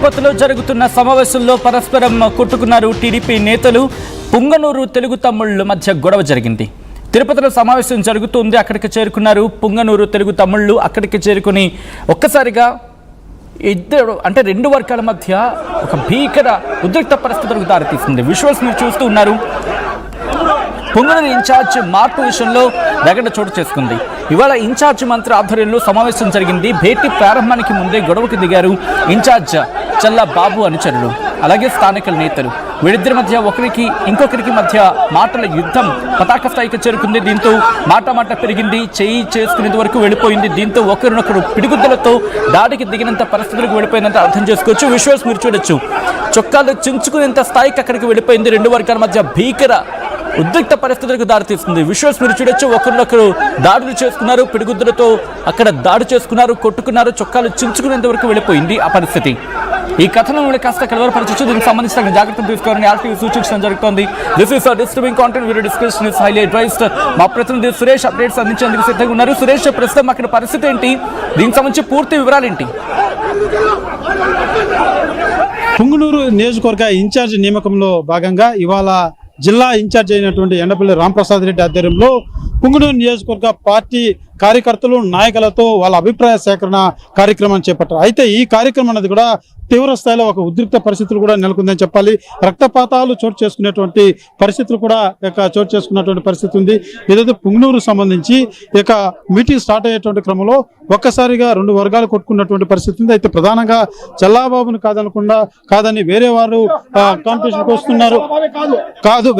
తిరుపతిలో జరుగుతున్న సమావేశంలో పరస్పరం కొట్టుకున్నారు టీడీపీ నేతలు. పుంగనూరు తెలుగు తమ్ముళ్ల మధ్య గొడవ జరిగింది. తిరుపతిలో సమావేశం జరుగుతుంది, అక్కడికి చేరుకున్నారు పుంగనూరు తెలుగు తమ్ముళ్ళు. అక్కడికి చేరుకుని ఒక్కసారిగా రెండు వర్గాల మధ్య ఒక భీకర ఉద్రిక్త పరిస్థితులకు దారితీస్తుంది. విజువల్స్ మీరు చూస్తూ ఉన్నారు. పుంగనూరు ఇన్ఛార్జ్ మార్పు విషయంలో రగడ చోటు చేసుకుంది. ఇవాళ ఇన్ఛార్జ్ మంత్రి ఆధ్వర్యంలో సమావేశం జరిగింది. భేటీ ప్రారంభానికి ముందే గొడవకు దిగారు ఇన్ఛార్జ్ చల్లా బాబు అనుచరులు, అలాగే స్థానిక నేతలు. వీరిద్దరి మధ్య ఇంకొకరికి మధ్య మాటల యుద్ధం పతాక స్థాయికి చేరుకుంది. దీంతో మాట పెరిగింది, చేయి చేసుకునేంత వరకు వెళ్ళిపోయింది. దీంతో ఒకరినొకరు పిడిగుద్దలతో దాడికి దిగినంత పరిస్థితులకు వెళ్ళిపోయిందంత అర్థం చేసుకోవచ్చు. విజువల్స్ మీరు చూడొచ్చు. చొక్కాలు చించుకునేంత స్థాయికి అక్కడికి వెళ్ళిపోయింది. రెండు వర్గాల మధ్య భీకర ఉద్రిక్త పరిస్థితులకు దారితీస్తుంది. విజువల్స్ మీరు చూడొచ్చు. ఒకరినొకరు దాడులు చేసుకున్నారు, పిడిగుద్దులతో అక్కడ దాడి చేసుకున్నారు, కొట్టుకున్నారు, చొక్కాలు చించుకునేంత వరకు వెళ్ళిపోయింది ఆ పరిస్థితి. ఈ కథనం కాస్త కలవరపరచచ్చు. దీనికి సంబంధించిన జాగ్రత్తలు తీసుకోవాలని ఆర్టీవీ సూచించడం జరుగుతోంది. This is disturbing content, video discussion is highly advised. మా ప్రతినిధి సురేష్ అప్డేట్స్ అందించేందుకు సిద్ధంగా ఉన్నారు. సురేష్, ప్రస్తుతం అక్కడ పరిస్థితి ఏంటి, దీనికి సంబంధించి పూర్తి వివరాలు ఏంటి? పుంగనూరు నియోజకవర్గ ఇన్ఛార్జ్ నియామకంలో భాగంగా ఇవాళ జిల్లా ఇన్ఛార్జ్ అయినటువంటి ఎండపల్లి రాంప్రసాద్ రెడ్డి ఆధ్వర్యంలో పుంగనూరు నియోజకవర్గ పార్టీ కార్యకర్తలు నాయకులతో వాళ్ళ అభిప్రాయ సేకరణ కార్యక్రమాన్ని చేపట్టారు. అయితే ఈ కార్యక్రమం అనేది కూడా తీవ్ర స్థాయిలో ఒక ఉద్రిక్త పరిస్థితులు కూడా నెలకొందని చెప్పాలి. రక్తపాతాలు చోటు చేసుకునేటువంటి పరిస్థితులు కూడా చోటు చేసుకున్నటువంటి పరిస్థితి ఉంది. ఏదైతే పుంగనూరు సంబంధించి ఇక మీటింగ్ స్టార్ట్ అయ్యేటువంటి క్రమంలో ఒక్కసారిగా రెండు వర్గాలు కొట్టుకున్నటువంటి పరిస్థితి ఉంది. అయితే ప్రధానంగా చల్లాబాబును కాదని వేరే వారు కాంపిటీషన్కి వస్తున్నారు,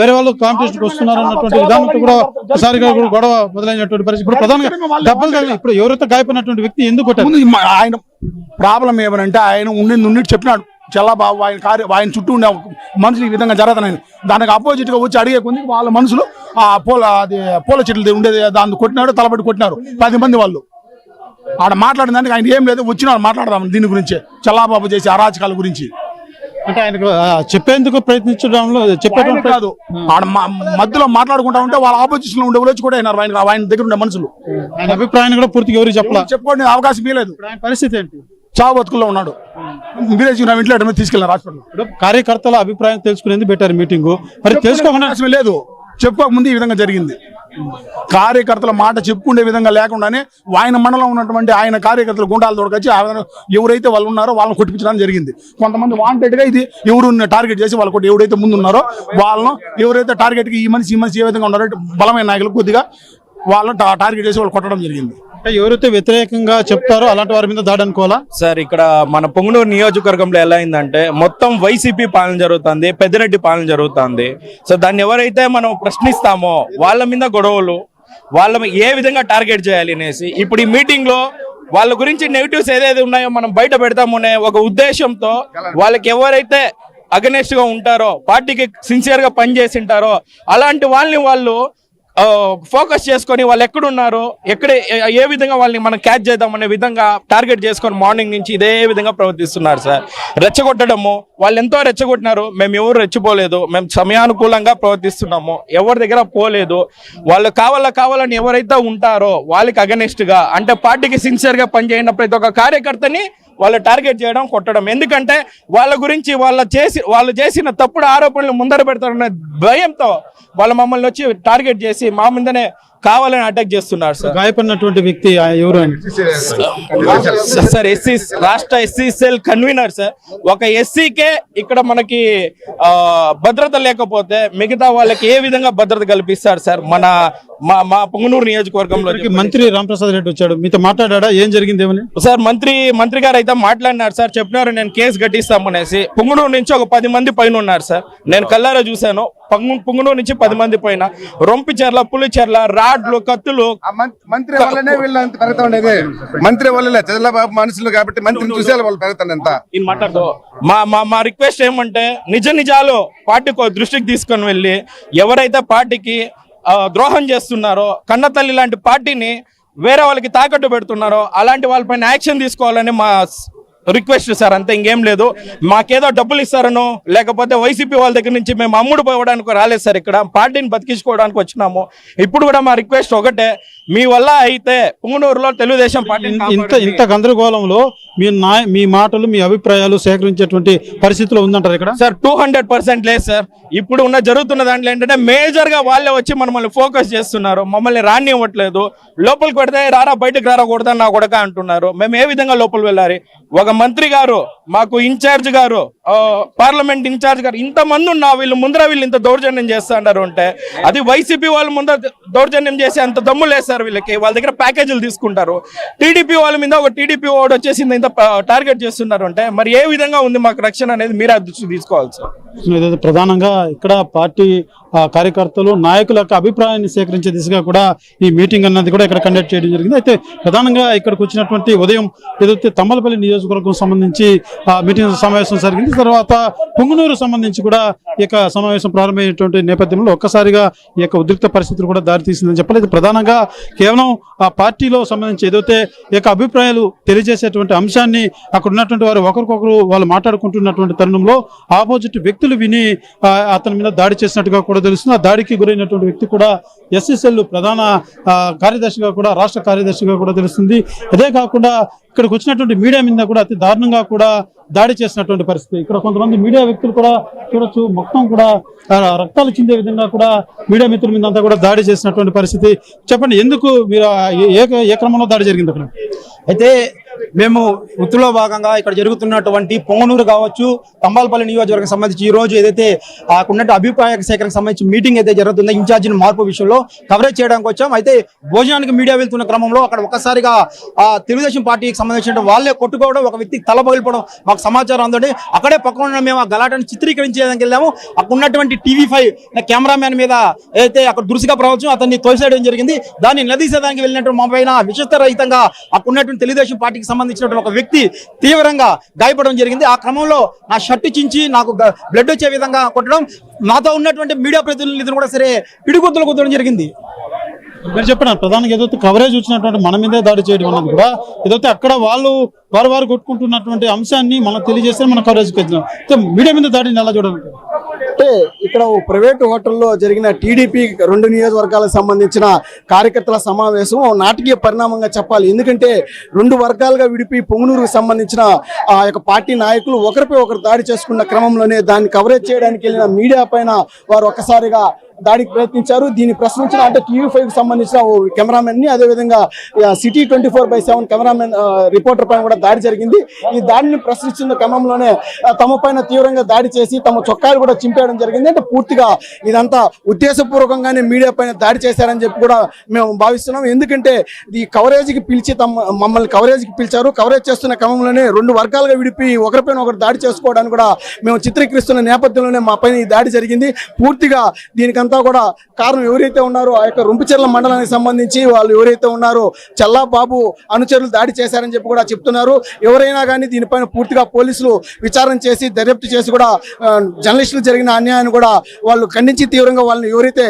వేరే వాళ్ళు కాంపిటీషన్కి వస్తున్నారు అన్నటువంటి విధానంతో కూడా ఒకసారిగా గొడవ మొదలైనటువంటి పరిస్థితి. ఇప్పుడు ప్రధానంగా దెబ్బలు తగిలి ఇప్పుడు ఎవరైతే గాయపడినటువంటి వ్యక్తి ఎందుకు కొట్టారు? ఆయన ప్రాబ్లం ఏమనంటే ఆయన ఉండి చెప్పినాడు చల్లాబాబు ఆయన చుట్టూ ఉండే మనుషులు ఈ విధంగా జరుగుతున్నాయి. దానికి అపోజిట్ గా వచ్చి అడిగే కొంది వాళ్ళ మనుషులు పూల చెట్లు ఉండేది దాన్ని కొట్టినాడు, తలబడి కొట్టినారు 10 మంది వాళ్ళు. ఆడ మాట్లాడిన దానికి ఆయన ఏం లేదు, వచ్చినాడు మాట్లాడదాం దీని గురించి, చల్లాబాబు చేసే అరాచకాల గురించి. అంటే ఆయనకు చెప్పేందుకు ప్రయత్నించడంలో చెప్పేటప్పుడు కాదు, ఆడ మధ్యలో మాట్లాడుకుంటా ఉంటే వాళ్ళ ఆపోజిషన్ లో ఉండే వాళ్ళు వచ్చి కూడా అయినారు ఆయన దగ్గర ఉండే మనుషులు. ఆయన అభిప్రాయాన్ని కూడా పూర్తిగా ఎవరికి చెప్పుకోండి అవకాశం లేదు. పరిస్థితి ఏంటి? చావు బతుకుల్లో ఉన్నాడు. విలేజ్ ఇంట్లో తీసుకెళ్ళినారు హాస్పిటల్. కార్యకర్తల అభిప్రాయం తెలుసుకునేది బెటర్ మీటింగ్, మరి తెలుసుకోకుండా లేదు, చెప్పుకోకముందు ఈ విధంగా జరిగింది. కార్యకర్తల మాట చెప్పుకునే విధంగా లేకుండానే ఆయన మండలం ఉన్నటువంటి ఆయన కార్యకర్తలు గుండాలు తోడుకొచ్చి ఎవరైతే వాళ్ళు ఉన్నారో వాళ్ళని కొట్టించడానికి జరిగింది. కొంతమంది వాంటెడ్ గా ఇది ఎవరు టార్గెట్ చేసి వాళ్ళు ఎవరైతే ముందు ఉన్నారో వాళ్ళను, ఎవరైతే టార్గెట్ కి ఈ మనిషి ఏ విధంగా ఉన్నారో బలమైన నాయకులు కొద్దిగా వాళ్ళని టార్గెట్ చేసి వాళ్ళు కొట్టడం జరిగింది. ఎవరైతే వ్యతిరేకంగా చెప్తారో అలాంటి వారి మీద దాడి అనుకోవాలా సార్? ఇక్కడ మన పుంగనూరు నియోజకవర్గంలో ఎలా అయిందంటే మొత్తం వైసీపీ పాలన జరుగుతుంది, పెద్దిరెడ్డి పాలన జరుగుతుంది. సో దాన్ని ఎవరైతే మనం ప్రశ్నిస్తామో వాళ్ళ మీద గొడవలు, వాళ్ళ ఏ విధంగా టార్గెట్ చేయాలి అనేసి ఇప్పుడు ఈ మీటింగ్ లో వాళ్ళ గురించి నెగిటివ్స్ ఏదైతే ఉన్నాయో మనం బయట పెడతామనే ఒక ఉద్దేశంతో వాళ్ళకి ఎవరైతే అగనెస్ట్ గా ఉంటారో, పార్టీకి సిన్సియర్ గా పనిచేసి ఉంటారో అలాంటి వాళ్ళని వాళ్ళు ఫోకస్ చేసుకొని వాళ్ళు ఎక్కడున్నారో ఏ విధంగా వాళ్ళని మనం క్యాచ్ చేద్దాం అనే విధంగా టార్గెట్ చేసుకొని మార్నింగ్ నుంచి ఇదే విధంగా ప్రవర్తిస్తున్నారు సార్. రెచ్చగొట్టడము, వాళ్ళు ఎంతో రెచ్చగొట్టినారు, మేము ఎవరు రెచ్చిపోలేదు, మేము సమయానుకూలంగా ప్రవర్తిస్తున్నాము, ఎవరి దగ్గర పోలేదు. వాళ్ళు కావాలని ఎవరైతే ఉంటారో వాళ్ళకి అగనెస్ట్ గా, అంటే పార్టీకి సిన్సియర్ గా పనిచేయడం ప్రతి ఒక్క కార్యకర్తని వాళ్ళు టార్గెట్ చేయడం, కొట్టడం. ఎందుకంటే వాళ్ళ గురించి వాళ్ళు చేసిన తప్పుడు ఆరోపణలు ముందర పెడతారన్న భయంతో వాళ్ళు మమ్మల్ని వచ్చి టార్గెట్ చేసి మా మీదనే కావాలని అటాక్ చేస్తున్నారు సార్. గాయపడినటువంటి వ్యక్తి ఎవరు సార్? రాష్ట్ర ఎస్సీ సెల్ కన్వీనర్ సార్. ఒక ఎస్సీకే ఇక్కడ మనకి భద్రత లేకపోతే మిగతా వాళ్ళకి ఏ విధంగా భద్రత కల్పిస్తారు సార్? మా పుంగనూరు నియోజకవర్గంలో మంత్రి రాంప్రసాద్ రెడ్డి వచ్చాడు, మీతో మాట్లాడా? ఏం జరిగింది ఏమని? సార్ మంత్రి గారు అయితే మాట్లాడినారు సార్, చెప్పినారు నేను కేసు కట్టిస్తామనేసి. పుంగనూరు నుంచి ఒక 10 మంది పైన ఉన్నారు సార్, నేను కల్లారా చూశాను. పుంగనూరు నుంచి 10 మంది పైన, రొంపిచెర్ల, పులిచెర్ల, రాడ్లు, కత్తులు. మంత్రి వల్లనే వీళ్ళు పెరుగుతా ఉండేది, మంత్రి వల్లలే చంద్రబాబు మనుషులు కాబట్టి మంత్రిని చూసే వాళ్ళు పెరుగుతాను. ఎంత మాట్లాడుతూ మా రిక్వెస్ట్ ఏమంటే నిజాలు పార్టీ దృష్టికి తీసుకొని వెళ్ళి ఎవరైతే పార్టీకి ద్రోహం చేస్తున్నారో, కన్నతల్లి లాంటి పార్టీని వేరే వాళ్ళకి తాకట్టు పెడుతున్నారో అలాంటి వాళ్ళపైన యాక్షన్ తీసుకోవాలని మా రిక్వెస్ట్ సార్, అంతే, ఇంకేం లేదు. మాకేదో డబ్బులు ఇస్తారనో లేకపోతే వైసీపీ వాళ్ళ దగ్గర నుంచి మేము అమ్ముడు పోవడానికి రాలేదు సార్, ఇక్కడ పార్టీని బతికించుకోవడానికి వచ్చినాము. ఇప్పుడు కూడా మా రిక్వెస్ట్ ఒకటే, మీ వల్ల అయితే పుంగనూరులో తెలుగుదేశం పార్టీ ఇంత గందరగోళంలో మీ మాటలు మీ అభిప్రాయాలు సేకరించేటువంటి పరిస్థితిలో ఉందంటారు ఇక్కడ సార్ 200% లేదు సార్. ఇప్పుడు జరుగుతున్న దాంట్లో ఏంటంటే మేజర్ గా వాళ్ళే వచ్చి మనల్ని ఫోకస్ చేస్తున్నారు, మమ్మల్ని రానివ్వట్లేదు. లోపలికి పెడితే రారా బయటకు రారా కొడతా నా కొడక అంటున్నారు. మేము ఏ విధంగా లోపలికి వెళ్ళాలి? ఒక మంత్రి గారు, మాకు ఇన్ఛార్జ్ గారు, పార్లమెంట్ ఇన్ఛార్జ్ గారు, ఇంతమంది ఉన్నా వీళ్ళు ఇంత దౌర్జన్యం చేస్తా అంటారు అంటే అది వైసీపీ వాళ్ళు ముందర దౌర్జన్యం చేసి అంత దమ్ము లేదు సార్ వీళ్ళకి. వాళ్ళ దగ్గర ప్యాకేజీలు తీసుకుంటారు. టీడీపీ వాళ్ళ మీద ఒక టీడీపీ ఓడి వచ్చేసి ఇంత టార్గెట్ చేస్తున్నారు అంటే మరి ఏ విధంగా ఉంది మాకు రక్షణ అనేది మీరే దృష్టి తీసుకోవాలి సార్. ఏదైతే ప్రధానంగా ఇక్కడ పార్టీ కార్యకర్తలు నాయకుల యొక్క అభిప్రాయాన్ని సేకరించే దిశగా కూడా ఈ మీటింగ్ అన్నది కూడా ఇక్కడ కండక్ట్ చేయడం జరిగింది. అయితే ప్రధానంగా ఇక్కడికి వచ్చినటువంటి ఉదయం ఏదైతే తమ్మలపల్లి నియోజకవర్గం సంబంధించి మీటింగ్ సమావేశం జరిగింది. తర్వాత పుంగనూరు సంబంధించి కూడా ఈ యొక్క సమావేశం ప్రారంభమైనటువంటి నేపథ్యంలో ఒక్కసారిగా ఈ యొక్క ఉద్రిక్త పరిస్థితులు కూడా దారితీసిందని చెప్పలేదు. ప్రధానంగా కేవలం ఆ పార్టీలో సంబంధించి ఏదైతే ఈ యొక్క అభిప్రాయాలు తెలియజేసేటువంటి అంశాన్ని అక్కడ ఉన్నటువంటి వారు ఒకరికొకరు వాళ్ళు మాట్లాడుకుంటున్నటువంటి తరుణంలో ఆపోజిట్ వ్యక్తులు విని అతని మీద దాడి చేసినట్టుగా కూడా తెలుస్తుంది. ఆ దాడికి గురైనటువంటి వ్యక్తి కూడా ఎస్ఎస్ఎల్ ప్రధాన కార్యదర్శిగా కూడా రాష్ట్ర కార్యదర్శిగా కూడా తెలుస్తుంది. అదే కాకుండా ఇక్కడికి వచ్చినటువంటి మీడియా మీద కూడా అతి దారుణంగా కూడా దాడి చేసినటువంటి పరిస్థితి. ఇక్కడ కొంతమంది మీడియా వ్యక్తులు కూడా చూడొచ్చు, మొత్తం కూడా రక్తాలు చిందే విధంగా కూడా మీడియా మిత్రుల మీద అంతా కూడా దాడి చేసినటువంటి పరిస్థితి. చెప్పండి, ఎందుకు మీరు ఏ క్రమంలో దాడి జరిగింది అక్కడ? అయితే మేము వృత్తిలో భాగంగా ఇక్కడ జరుగుతున్నటువంటి పొంగనూరు కావచ్చు, తంబాలపల్లి నియోజకవర్గం సంబంధించి ఈ రోజు ఏదైతే ఉన్నట్టు అభిప్రాయ సేకరణకు సంబంధించి మీటింగ్ అయితే జరుగుతుందో ఇన్ఛార్జిని మార్పు విషయంలో కవరేజ్ చేయడానికి వచ్చాం. అయితే భోజనానికి మీడియా వెళ్తున్న క్రమంలో అక్కడ ఒక్కసారిగా తెలుగుదేశం పార్టీకి సంబంధించిన వాళ్ళే కొట్టుకోవడం, ఒక వ్యక్తికి తల పగిలిపోవడం మాకు సమాచారం అందండి. అక్కడే పక్కన ఉన్న మేము ఆ గలాటను చిత్రీకరించేదానికి వెళ్ళాము. అక్కడ ఉన్నటువంటి TV5 కెమెరామ్యాన్ మీద అయితే అక్కడ దురుసుగా ప్రవర్తించడం, అతన్ని తోసేయడం జరిగింది. దాన్ని నిలదీసేదానికి వెళ్ళినట్టు మా పైన విశిష్టరహితంగా అక్కడ ఉన్నటువంటి తెలుగుదేశం పార్టీకి సంబంధించినటువంటి ఒక వ్యక్తి తీవ్రంగా గాయపడడం జరిగింది. ఆ క్రమంలో నా షర్టు చించి నాకు బ్లడ్ వచ్చే విధంగా కొట్టడం, నాతో ఉన్నటువంటి మీడియా ప్రతినిధులు కూడా సరే పిడిగుద్దులు కుద్దడం జరిగింది. మీరు చెప్పిన ప్రధానంగా ఏదైతే కవరేజ్ వచ్చినటువంటి మన మీదే దాడి చేయడం అన్నది కూడా ఏదైతే అక్కడ వారు కొట్టుకుంటున్నటువంటి అంశాన్ని మనం తెలియజేస్తే మన కవరేజ్కి వచ్చినాం. మీడియా మీద దాడిని ఎలా చూడాలంటే అంటే ఇక్కడ ప్రైవేట్ హోటల్లో జరిగిన టీడీపీ 2 నియోజకవర్గాలకు సంబంధించిన కార్యకర్తల సమావేశం నాటకీయ పరిణామంగా చెప్పాలి. ఎందుకంటే 2 వర్గాలుగా విడిపి పొంగనూరుకు సంబంధించిన ఆ యొక్క పార్టీ నాయకులు ఒకరిపై ఒకరు దాడి చేసుకున్న క్రమంలోనే దాన్ని కవరేజ్ చేయడానికి వెళ్ళిన మీడియా పైన వారు ఒక్కసారిగా దాడికి ప్రయత్నించారు. దీన్ని ప్రశ్నించిన అంటే TV5కి సంబంధించిన ఓ కెమెరామెన్ ని, అదేవిధంగా సిటీ 24/7 కెమెరామెన్ రిపోర్టర్ పైన కూడా దాడి జరిగింది. ఈ దాడిని ప్రశ్నిస్తున్న క్రమంలోనే తమ పైన తీవ్రంగా దాడి చేసి తమ చొక్కాలు కూడా చింపేయడం జరిగింది. అంటే పూర్తిగా ఇదంతా ఉద్దేశపూర్వకంగానే మీడియా పైన దాడి చేశారని చెప్పి కూడా మేము భావిస్తున్నాం. ఎందుకంటే ఈ కవరేజ్కి పిలిచి మమ్మల్ని కవరేజ్కి పిలిచారు. కవరేజ్ చేస్తున్న క్రమంలోనే 2 వర్గాలుగా విడిపి ఒకరిపైన ఒకరు దాడి చేసుకోవడానికి కూడా మేము చిత్రీకరిస్తున్న నేపథ్యంలోనే మా పైన ఈ దాడి జరిగింది. పూర్తిగా దీనికంతా కూడా కారణం ఎవరైతే ఉన్నారో ఆ యొక్క రొంపిచెర్ల మండలానికి సంబంధించి వాళ్ళు ఎవరైతే ఉన్నారో చల్లాబాబు అనుచరులు దాడి చేశారని చెప్పి కూడా చెప్తున్నారు. ఎవరైనా కానీ దీనిపైన పూర్తిగా పోలీసులు విచారణ చేసి దర్యాప్తు చేసి కూడా జర్నలిస్టులు జరిగిన అన్యాయాన్ని కూడా వాళ్ళు ఖండించి తీవ్రంగా వాళ్ళని ఎవరైతే